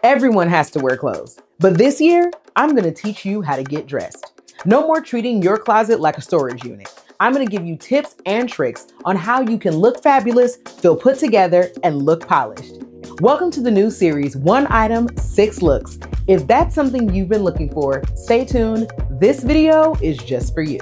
Everyone has to wear clothes, but this year, I'm gonna teach you how to get dressed. No more treating your closet like a storage unit. I'm gonna give you tips and tricks on how you can look fabulous, feel put together, and look polished. Welcome to the new series, One Item, 6 Looks. If that's something you've been looking for, stay tuned. This video is just for you.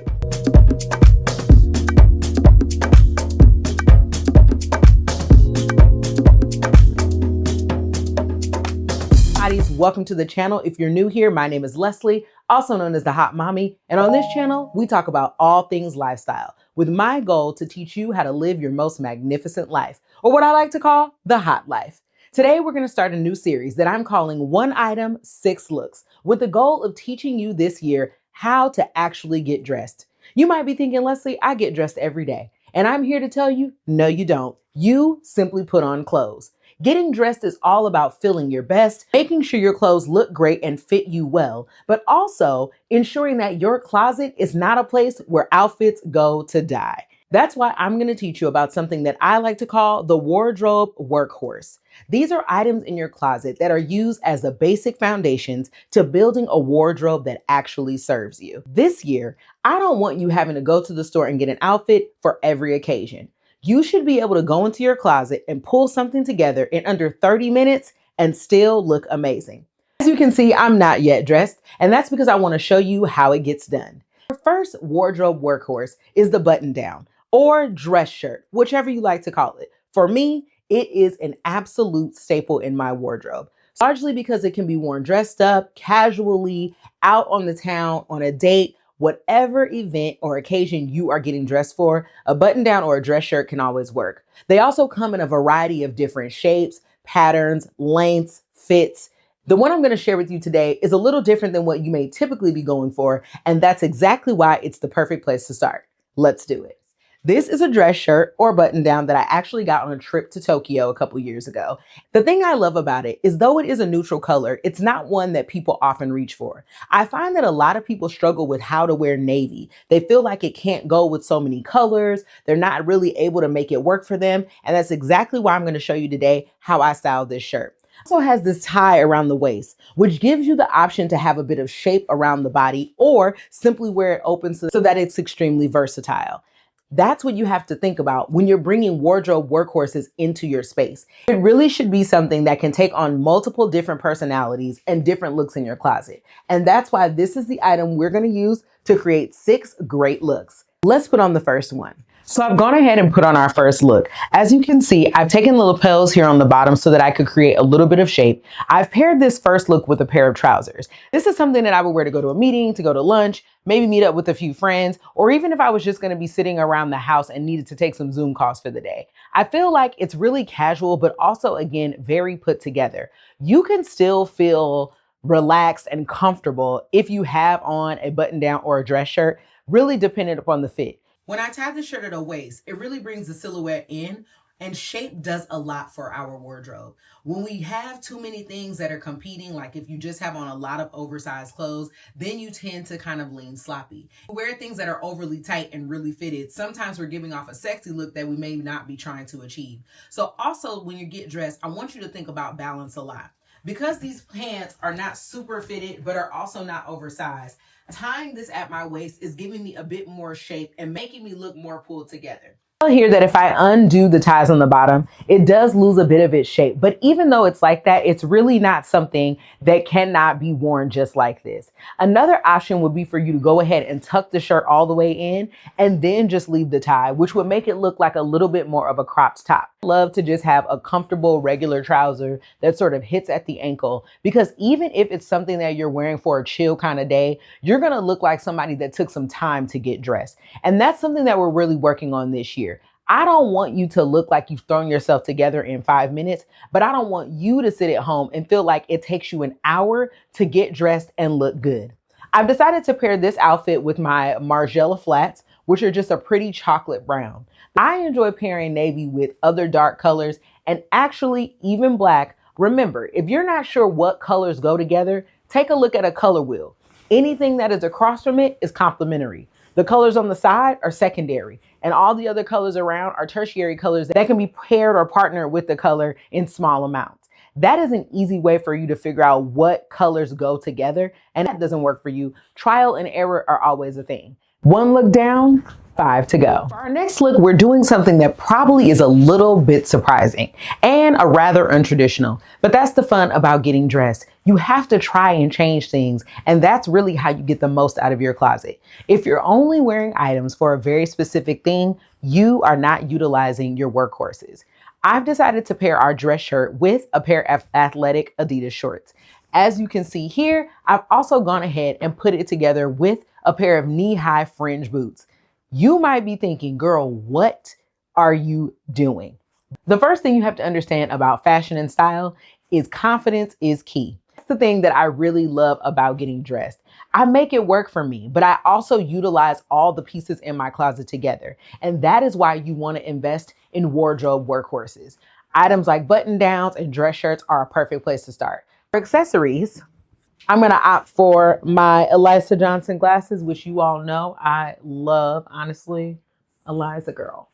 Welcome to the channel. If you're new here, my name is Leslie, also known as the Hot Mommy. And on this channel, we talk about all things lifestyle with my goal to teach you how to live your most magnificent life, or what I like to call the hot life. Today, we're going to start a new series that I'm calling One Item, 6 Looks, with the goal of teaching you this year how to actually get dressed. You might be thinking, Leslie, I get dressed every day. And I'm here to tell you, no, you don't. You simply put on clothes. Getting dressed is all about feeling your best, making sure your clothes look great and fit you well, but also ensuring that your closet is not a place where outfits go to die. That's why I'm going to teach you about something that I like to call the wardrobe workhorse. These are items in your closet that are used as the basic foundations to building a wardrobe that actually serves you. This year, I don't want you having to go to the store and get an outfit for every occasion. You should be able to go into your closet and pull something together in under 30 minutes and still look amazing. As you can see, I'm not yet dressed, and that's because I want to show you how it gets done. Our first wardrobe workhorse is the button down or dress shirt, whichever you like to call it. For me, it is an absolute staple in my wardrobe, largely because it can be worn dressed up, casually, out on the town, on a date. Whatever event or occasion you are getting dressed for, a button down or a dress shirt can always work. They also come in a variety of different shapes, patterns, lengths, fits. The one I'm going to share with you today is a little different than what you may typically be going for, and that's exactly why it's the perfect place to start. Let's do it. This is a dress shirt or button down that I actually got on a trip to Tokyo a couple years ago. The thing I love about it is though it is a neutral color, it's not one that people often reach for. I find that a lot of people struggle with how to wear navy. They feel like it can't go with so many colors. They're not really able to make it work for them. And that's exactly why I'm going to show you today how I style this shirt. It also has this tie around the waist, which gives you the option to have a bit of shape around the body or simply wear it open so that it's extremely versatile. That's what you have to think about when you're bringing wardrobe workhorses into your space. It really should be something that can take on multiple different personalities and different looks in your closet. And that's why this is the item we're going to use to create 6 great looks. Let's put on the first one. So I've gone ahead and put on our first look. As you can see, I've taken the lapels here on the bottom so that I could create a little bit of shape. I've paired this first look with a pair of trousers. This is something that I would wear to go to a meeting, to go to lunch, maybe meet up with a few friends, or even if I was just going to be sitting around the house and needed to take some Zoom calls for the day. I feel like it's really casual, but also, again, very put together. You can still feel relaxed and comfortable if you have on a button down or a dress shirt, really dependent upon the fit. When I tie the shirt at a waist, it really brings the silhouette in, and shape does a lot for our wardrobe. When we have too many things that are competing, like if you just have on a lot of oversized clothes, then you tend to kind of lean sloppy. Wear things that are overly tight and really fitted. Sometimes we're giving off a sexy look that we may not be trying to achieve. So also when you get dressed, I want you to think about balance a lot. Because these pants are not super fitted, but are also not oversized, tying this at my waist is giving me a bit more shape and making me look more pulled together. Here that if I undo the ties on the bottom, it does lose a bit of its shape. But even though it's like that, it's really not something that cannot be worn just like this. Another option would be for you to go ahead and tuck the shirt all the way in and then just leave the tie, which would make it look like a little bit more of a cropped top. I love to just have a comfortable regular trouser that sort of hits at the ankle, because even if it's something that you're wearing for a chill kind of day, you're going to look like somebody that took some time to get dressed. And that's something that we're really working on this year. I don't want you to look like you've thrown yourself together in 5 minutes, but I don't want you to sit at home and feel like it takes you an hour to get dressed and look good. I've decided to pair this outfit with my Margiela flats, which are just a pretty chocolate brown. I enjoy pairing navy with other dark colors and actually even black. Remember, if you're not sure what colors go together, take a look at a color wheel. Anything that is across from it is complementary. The colors on the side are secondary, and all the other colors around are tertiary colors that can be paired or partnered with the color in small amounts. That is an easy way for you to figure out what colors go together. And that doesn't work for you. Trial and error are always a thing. One look down, 5 to go. For our next look, we're doing something that probably is a little bit surprising and a rather untraditional, but that's the fun about getting dressed. You have to try and change things, and that's really how you get the most out of your closet. If you're only wearing items for a very specific thing, you are not utilizing your workhorses. I've decided to pair our dress shirt with a pair of athletic Adidas shorts. As you can see here, I've also gone ahead and put it together with a pair of knee-high fringe boots. You might be thinking, girl, what are you doing? The first thing you have to understand about fashion and style is confidence is key. That's the thing that I really love about getting dressed. I make it work for me, but I also utilize all the pieces in my closet together. And that is why you want to invest in wardrobe workhorses. Items like button downs and dress shirts are a perfect place to start. For accessories, I'm going to opt for my Eliza Johnson glasses, which you all know I love, honestly. Eliza girl,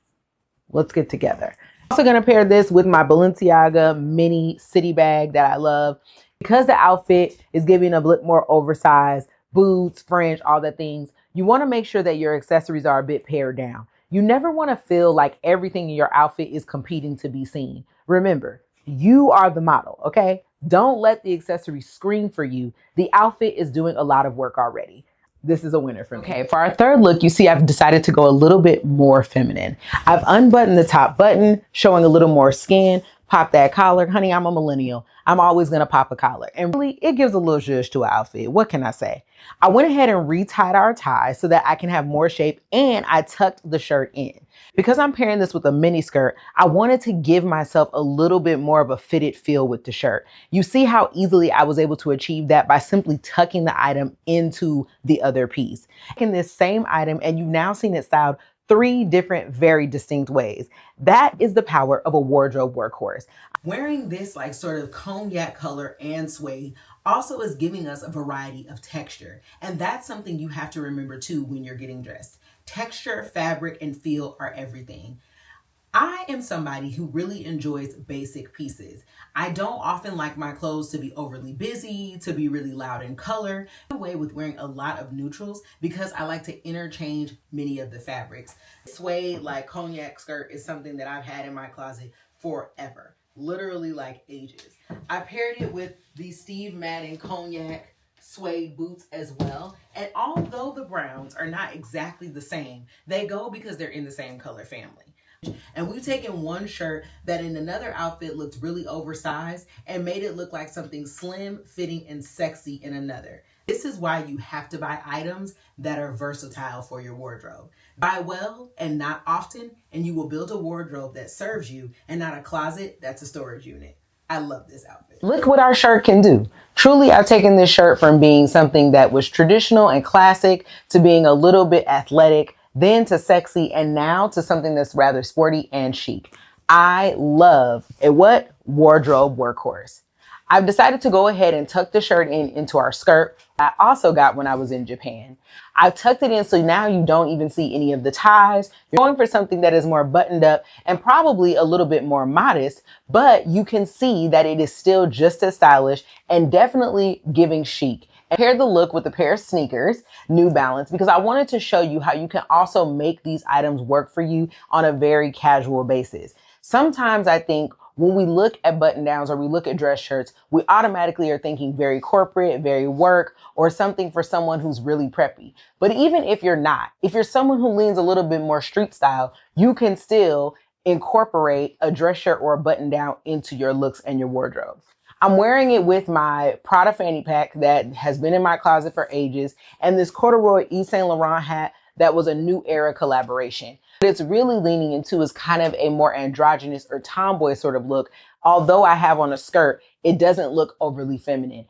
let's get together. I'm also going to pair this with my Balenciaga mini city bag that I love. Because the outfit is giving a bit more oversized, boots, fringe, all the things, you want to make sure that your accessories are a bit pared down. You never want to feel like everything in your outfit is competing to be seen. Remember, you are the model, okay? Don't let the accessories scream for you. The outfit is doing a lot of work already. This is a winner for me. Okay, for our third look, you see I've decided to go a little bit more feminine. I've unbuttoned the top button, showing a little more skin, pop that collar. Honey, I'm a millennial. I'm always going to pop a collar. And really, it gives a little zhuzh to an outfit. What can I say? I went ahead and retied our tie so that I can have more shape, and I tucked the shirt in. Because I'm pairing this with a mini skirt, I wanted to give myself a little bit more of a fitted feel with the shirt. You see how easily I was able to achieve that by simply tucking the item into the other piece. In this same item, and you've now seen it styled 3 different, very distinct ways. That is the power of a wardrobe workhorse. Wearing this like sort of cognac color and suede also is giving us a variety of texture. And that's something you have to remember too when you're getting dressed. Texture, fabric, and feel are everything. I am somebody who really enjoys basic pieces. I don't often like my clothes to be overly busy, to be really loud in color. I'm away with wearing a lot of neutrals because I like to interchange many of the fabrics. Suede like cognac skirt is something that I've had in my closet forever, literally like ages. I paired it with the Steve Madden cognac suede boots as well. And although the browns are not exactly the same, they go because they're in the same color family. And we've taken one shirt that in another outfit looked really oversized and made it look like something slim, fitting, and sexy in another. This is why you have to buy items that are versatile for your wardrobe. Buy well and not often, and you will build a wardrobe that serves you and not a closet that's a storage unit. I love this outfit. Look what our shirt can do. Truly, I've taken this shirt from being something that was traditional and classic to being a little bit athletic, then to sexy, and now to something that's rather sporty and chic. I love a what? Wardrobe workhorse. I've decided to go ahead and tuck the shirt into our skirt. I also got when I was in Japan. I've tucked it in so now you don't even see any of the ties. You're going for something that is more buttoned up and probably a little bit more modest, but you can see that it is still just as stylish and definitely giving chic. I paired the look with a pair of sneakers, New Balance, because I wanted to show you how you can also make these items work for you on a very casual basis. Sometimes I think when we look at button downs or we look at dress shirts, we automatically are thinking very corporate, very work, or something for someone who's really preppy. But even if you're not, if you're someone who leans a little bit more street style, you can still incorporate a dress shirt or a button down into your looks and your wardrobe. I'm wearing it with my Prada fanny pack that has been in my closet for ages and this corduroy Yves Saint Laurent hat that was a new era collaboration. What it's really leaning into is kind of a more androgynous or tomboy sort of look. Although I have on a skirt, it doesn't look overly feminine.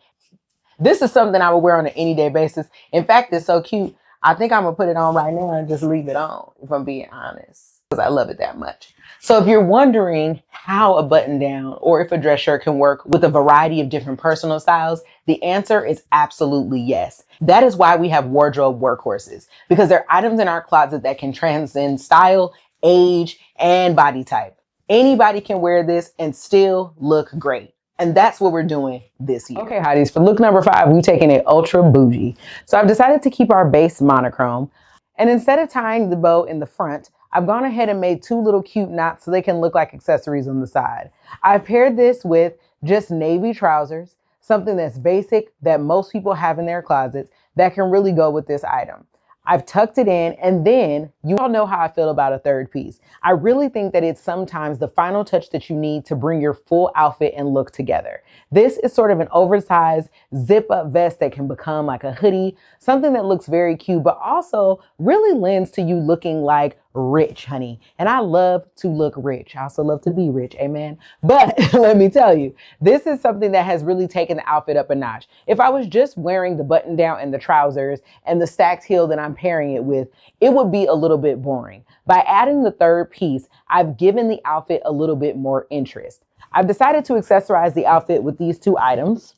This is something I would wear on an any day basis. In fact, it's so cute. I think I'm gonna put it on right now and just leave it on, if I'm being honest, because I love it that much. So if you're wondering how a button down or if a dress shirt can work with a variety of different personal styles, the answer is absolutely yes. That is why we have wardrobe workhorses, because they're items in our closet that can transcend style, age, and body type. Anybody can wear this and still look great. And that's what we're doing this year. Okay, hotties, for look number 5, we're taking it ultra bougie. So I've decided to keep our base monochrome. And instead of tying the bow in the front, I've gone ahead and made 2 little cute knots so they can look like accessories on the side. I've paired this with just navy trousers, something that's basic that most people have in their closets that can really go with this item. I've tucked it in, and then you all know how I feel about a third piece. I really think that it's sometimes the final touch that you need to bring your full outfit and look together. This is sort of an oversized zip-up vest that can become like a hoodie, something that looks very cute, but also really lends to you looking like rich, honey. And I love to look rich. I also love to be rich, amen. But let me tell you, this is something that has really taken the outfit up a notch. If I was just wearing the button down and the trousers and the stacked heel that I'm pairing it with, it would be a little bit boring. By adding the third piece, I've given the outfit a little bit more interest. I've decided to accessorize the outfit with these 2 items: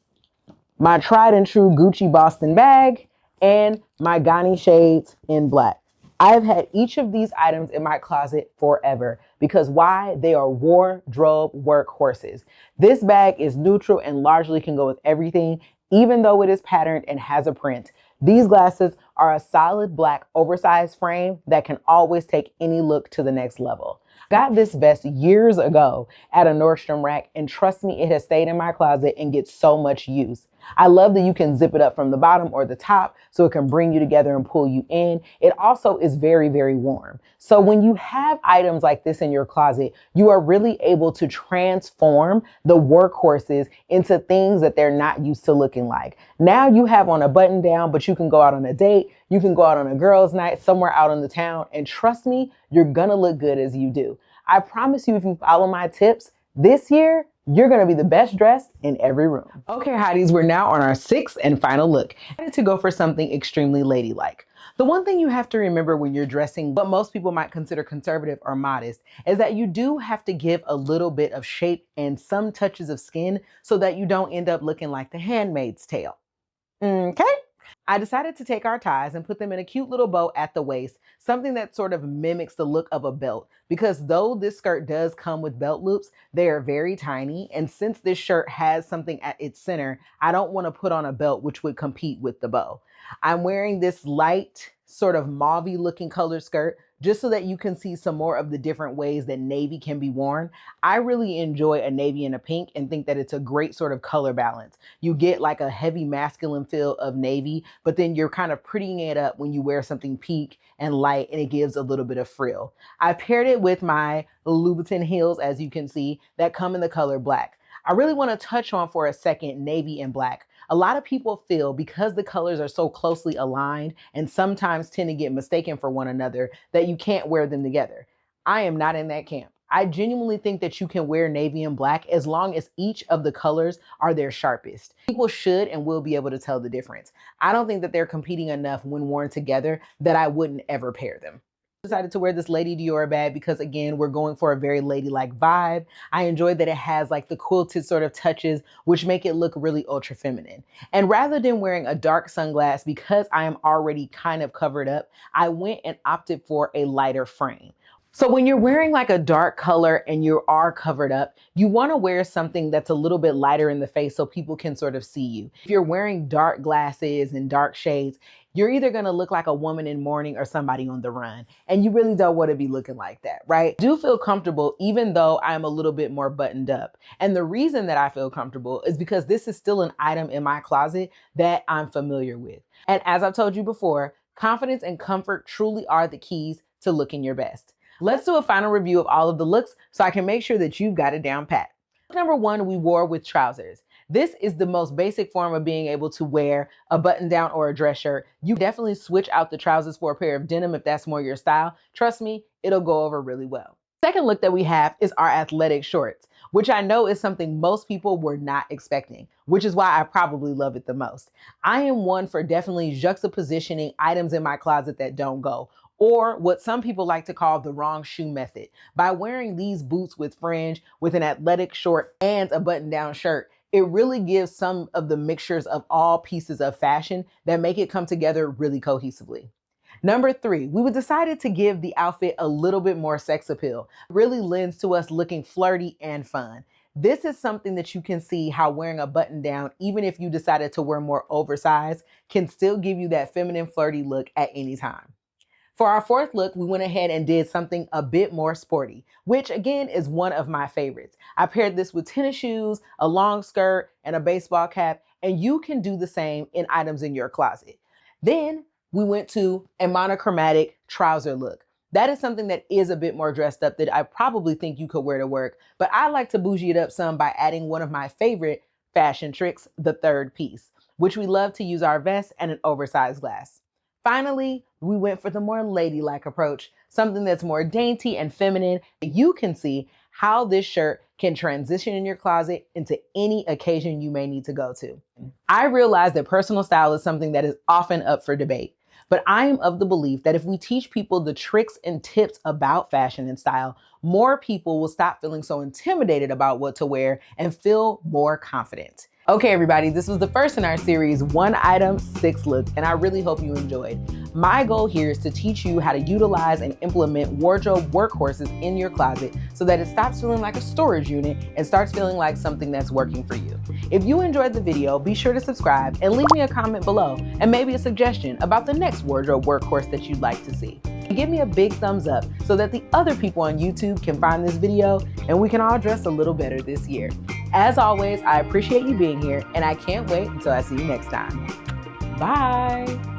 my tried and true Gucci Boston bag and my Ganni shades in black. I've had each of these items in my closet forever because why? They are wardrobe workhorses. This bag is neutral and largely can go with everything, even though it is patterned and has a print. These glasses are a solid black oversized frame that can always take any look to the next level. Got this vest years ago at a Nordstrom rack, and trust me, it has stayed in my closet and gets so much use. I love that you can zip it up from the bottom or the top so it can bring you together and pull you in. It also is very, very warm. So when you have items like this in your closet, you are really able to transform the workhorses into things that they're not used to looking like. Now you have on a button down, but you can go out on a date, you can go out on a girls' night somewhere out in the town, and trust me, you're gonna look good as you do. I promise you, if you follow my tips this year, you're going to be the best dressed in every room. Okay, hotties, we're now on our 6th and final look. I had to go for something extremely ladylike. The one thing you have to remember when you're dressing what most people might consider conservative or modest is that you do have to give a little bit of shape and some touches of skin so that you don't end up looking like the Handmaid's Tale. Okay? I decided to take our ties and put them in a cute little bow at the waist, something that sort of mimics the look of a belt, because though this skirt does come with belt loops, they are very tiny. And since this shirt has something at its center, I don't want to put on a belt which would compete with the bow. I'm wearing this light sort of mauve-y looking color skirt just so that you can see some more of the different ways that navy can be worn. I really enjoy a navy and a pink and think that it's a great sort of color balance. You get like a heavy masculine feel of navy, but then you're kind of prettying it up when you wear something pink and light, and it gives a little bit of frill. I paired it with my Louboutin heels, as you can see, that come in the color black. I really want to touch on for a second navy and black. A lot of people feel because the colors are so closely aligned and sometimes tend to get mistaken for one another that you can't wear them together. I am not in that camp. I genuinely think that you can wear navy and black as long as each of the colors are their sharpest. People should and will be able to tell the difference. I don't think that they're competing enough when worn together that I wouldn't ever pair them. Decided to wear this Lady Dior bag because again, we're going for a very ladylike vibe. I enjoy that it has like the quilted sort of touches, which make it look really ultra feminine. And rather than wearing a dark sunglass, because I am already kind of covered up, I went and opted for a lighter frame. So when you're wearing like a dark color and you are covered up, you want to wear something that's a little bit lighter in the face so people can sort of see you. If you're wearing dark glasses and dark shades, you're either going to look like a woman in mourning or somebody on the run. And you really don't want to be looking like that, right? I do feel comfortable even though I'm a little bit more buttoned up. And the reason that I feel comfortable is because this is still an item in my closet that I'm familiar with. And as I've told you before, confidence and comfort truly are the keys to looking your best. Let's do a final review of all of the looks so I can make sure that you've got it down pat. Look number 1, we wore with trousers. This is the most basic form of being able to wear a button down or a dress shirt. You definitely switch out the trousers for a pair of denim if that's more your style. Trust me, it'll go over really well. Second look that we have is our athletic shorts, which I know is something most people were not expecting, which is why I probably love it the most. I am one for definitely juxtapositioning items in my closet that don't go, or what some people like to call the wrong shoe method. By wearing these boots with fringe, with an athletic short and a button-down shirt, it really gives some of the mixtures of all pieces of fashion that make it come together really cohesively. Number 3, we decided to give the outfit a little bit more sex appeal. It really lends to us looking flirty and fun. This is something that you can see how wearing a button down, even if you decided to wear more oversized, can still give you that feminine flirty look at any time. For our fourth look, we went ahead and did something a bit more sporty, which again is one of my favorites. I paired this with tennis shoes, a long skirt, and a baseball cap, and you can do the same in items in your closet. Then we went to a monochromatic trouser look. That is something that is a bit more dressed up that I probably think you could wear to work, but I like to bougie it up some by adding one of my favorite fashion tricks, the third piece, which we love to use our vest and an oversized glass. Finally, we went for the more ladylike approach, something that's more dainty and feminine. You can see how this shirt can transition in your closet into any occasion you may need to go to. I realize that personal style is something that is often up for debate, but I am of the belief that if we teach people the tricks and tips about fashion and style, more people will stop feeling so intimidated about what to wear and feel more confident. Okay, everybody, this was the first in our series, 1 Item, 6 Looks, and I really hope you enjoyed. My goal here is to teach you how to utilize and implement wardrobe workhorses in your closet so that it stops feeling like a storage unit and starts feeling like something that's working for you. If you enjoyed the video, be sure to subscribe and leave me a comment below and maybe a suggestion about the next wardrobe workhorse that you'd like to see. Give me a big thumbs up so that the other people on YouTube can find this video and we can all dress a little better this year. As always, I appreciate you being here and I can't wait until I see you next time. Bye.